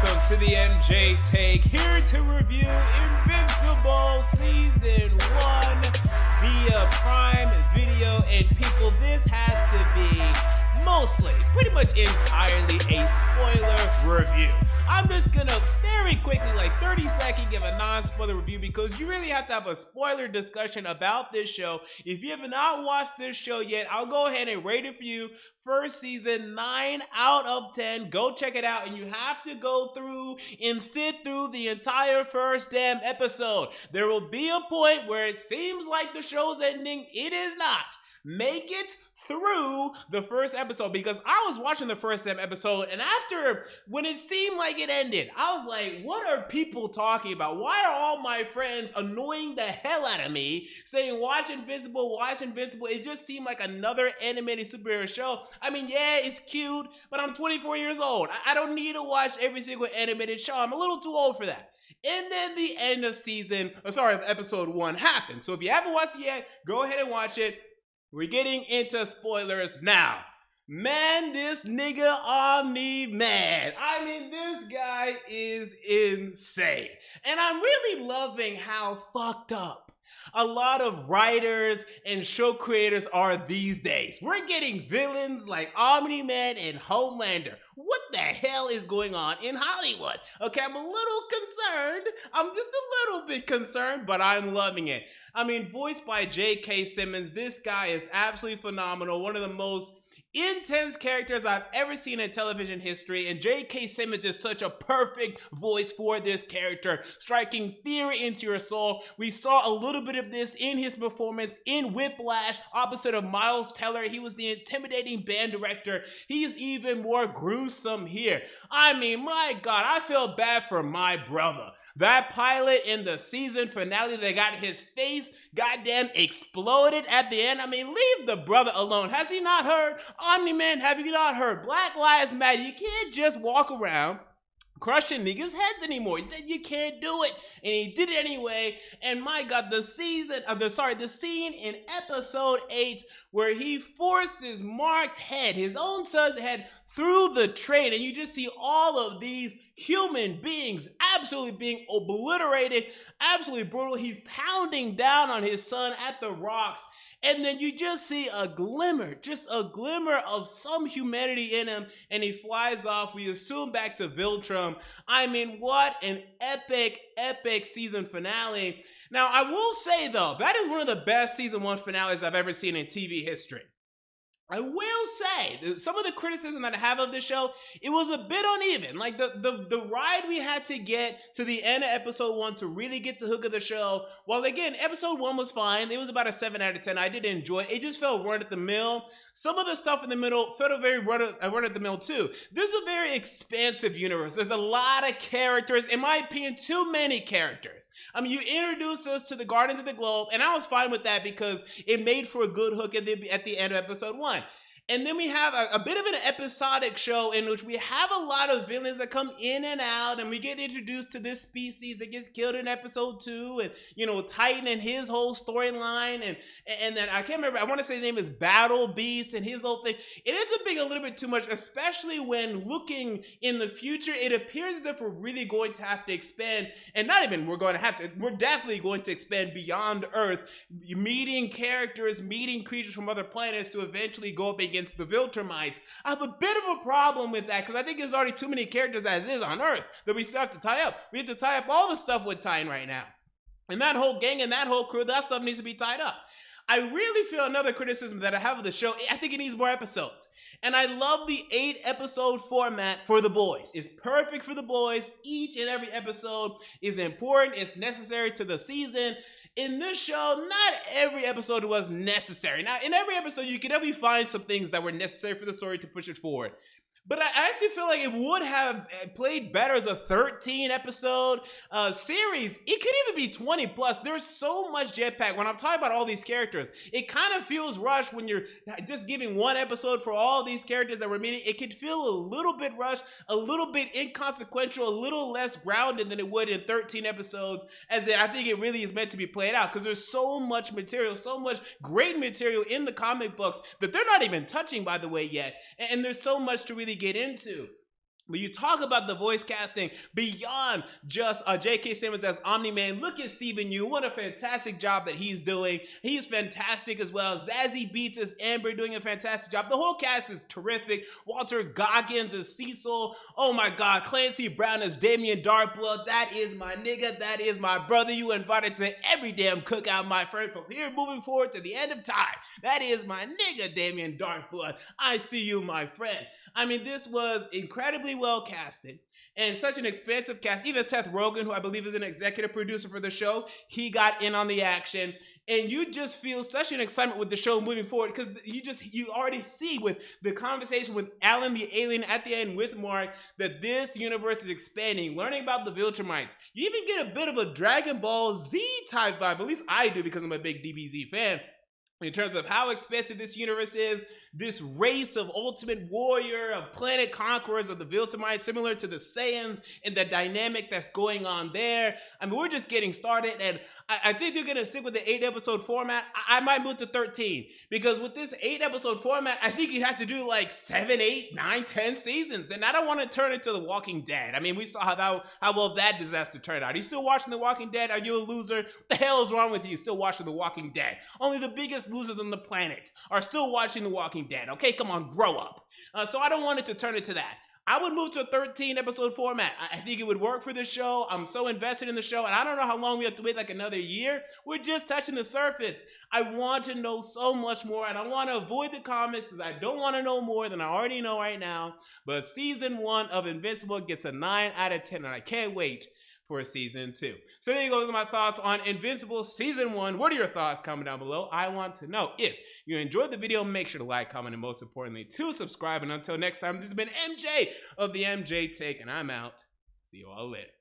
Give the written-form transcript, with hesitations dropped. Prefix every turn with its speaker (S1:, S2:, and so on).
S1: welcome to the MJ Take, here to review Invincible Season 1 via Prime Video. And people, this has to be mostly, pretty much entirely a spoiler review. I'm just gonna very quickly, like 30 seconds, give a non-spoiler review because you really have to have a spoiler discussion about this show. If you have not watched this show yet, I'll go ahead and rate it for you. First season, 9 out of 10. Go check it out, and you have to go through and sit through the entire first damn episode. There will be a point where it seems like the show's ending. It is not. Make it through the first episode, because I was watching the first episode, and after, when it seemed like it ended, I was like, what are people talking about? Why are all my friends annoying the hell out of me saying watch Invincible, watch Invincible? It just seemed like another animated superhero show. I mean, yeah, it's cute, but I'm 24 years old. I don't need to watch every single animated show. I'm a little too old for that. And then the end of episode 1 happened. So if you haven't watched it yet, go ahead and watch it. We're getting into spoilers now. Man, this nigga OMNI-MAN. I mean, this guy is insane. And I'm really loving how fucked up a lot of writers and show creators are these days. We're getting villains like OmNI-MAN and Homelander. What the hell is going on in Hollywood? Okay, I'm a little concerned. I'm just a little bit concerned, but I'm loving it. I mean, voiced by J.K. Simmons, this guy is absolutely phenomenal. One of the most intense characters I've ever seen in television history, and J.K. Simmons is such a perfect voice for this character, striking fear into your soul. We saw a little bit of this in his performance in Whiplash, opposite of Miles Teller. He was the intimidating band director. He's even more gruesome here. I mean, my God, I feel bad for my brother. That pilot in the season finale, they got his face goddamn exploded at the end. I mean, leave the brother alone. Has he not heard? OmniMan, have you not heard? Black Lives Matter. You can't just walk around crushing niggas' heads anymore. You can't do it. And he did it anyway. And my God, the scene in episode 8 where he forces Mark's head, his own son's head, through the train, and you just see all of these human beings absolutely being obliterated, absolutely brutal. He's pounding down on his son at the rocks, and then you just see a glimmer of some humanity in him, and he flies off. We assume back to Viltrum. I mean, what an epic season finale. Now, I will say, though, that is one of the best season 1 finales I've ever seen in TV history. I will say, some of the criticism that I have of this show, it was a bit uneven. Like, the ride we had to get to the end of episode 1 to really get the hook of the show, well, again, episode 1 was fine. It was about a 7 out of 10. I did enjoy it. It just felt run-at-the-mill. Some of the stuff in the middle felt a very run-at-the-mill, too. This is a very expansive universe. There's a lot of characters. In my opinion, too many characters. I mean, you introduced us to the Guardians of the Globe, and I was fine with that because it made for a good hook at the end of episode 1. And then we have a bit of an episodic show in which we have a lot of villains that come in and out, and we get introduced to this species that gets killed in episode 2, and, you know, Titan and his whole storyline, and then I can't remember, I want to say his name is Battle Beast and his whole thing. It ends up being a little bit too much, especially when looking in the future. It appears as if we're really going to have to expand, and not even we're definitely going to expand beyond Earth, meeting characters, meeting creatures from other planets to eventually go up against the Viltrumites. I have a bit of a problem with that because I think there's already too many characters as is on Earth that we still have to tie up. We have to tie up all the stuff with Titan right now. And that whole gang and that whole crew, that stuff needs to be tied up. I really feel another criticism that I have of the show, I think it needs more episodes. And I love the 8-episode format for The Boys. It's perfect for The Boys. Each and every episode is important. It's necessary to the season. In this show, not every episode was necessary. Now, in every episode, you could definitely find some things that were necessary for the story to push it forward. But I actually feel like it would have played better as a 13-episode series. It could even be 20 plus. There's so much jetpack. When I'm talking about all these characters, it kind of feels rushed when you're just giving one episode for all these characters that we're meeting. It could feel a little bit rushed, a little bit inconsequential, a little less grounded than it would in 13 episodes, as I think it really is meant to be played out, because there's so much material, so much great material in the comic books that they're not even touching, by the way, yet. And there's so much to really get into. But you talk about the voice casting beyond just J.K. Simmons as OmniMan. Look at Stephen Yeun. What a fantastic job that he's doing. He's fantastic as well. Zazie Beetz as Amber doing a fantastic job. The whole cast is terrific. Walter Goggins as Cecil. Oh my God. Clancy Brown as Damien Darkblood. That is my nigga. That is my brother. You invited to every damn cookout, my friend. From here moving forward to the end of time. That is my nigga, Damien Darkblood. I see you, my friend. I mean, this was incredibly well casted and such an expansive cast. Even Seth Rogen, who I believe is an executive producer for the show, he got in on the action. And you just feel such an excitement with the show moving forward because you already see with the conversation with Alan the alien at the end with Mark that this universe is expanding, learning about the Viltrumites. You even get a bit of a Dragon Ball Z type vibe, at least I do because I'm a big DBZ fan, in terms of how expansive this universe is. This race of ultimate warrior, of planet conquerors of the Viltrumites, similar to the Saiyans, and the dynamic that's going on there. I mean, we're just getting started, and I think they're going to stick with the 8-episode format. I might move to 13, because with this 8-episode format, I think you'd have to do like 7, 8, 9, 10 seasons, and I don't want to turn it to The Walking Dead. I mean, we saw how well that disaster turned out. Are you still watching The Walking Dead? Are you a loser? What the hell is wrong with you still watching The Walking Dead? Only the biggest losers on the planet are still watching The Walking Dead. Okay, come on, grow up. So I don't want it to turn into that. I would move to a 13-episode format. I think it would work for this show. I'm so invested in the show, and I don't know how long we have to wait, like another year. We're just touching the surface. I want to know so much more, and I want to avoid the comments because I don't want to know more than I already know right now. But season 1 of Invincible gets a 9 out of 10, and I can't wait for season 2. So there you go. Those are my thoughts on Invincible season 1. What are your thoughts? Comment down below. I want to know. If you enjoyed the video, make sure to like, comment, and most importantly, to subscribe. And until next time, this has been MJ of the MJ Take, and I'm out. See you all later.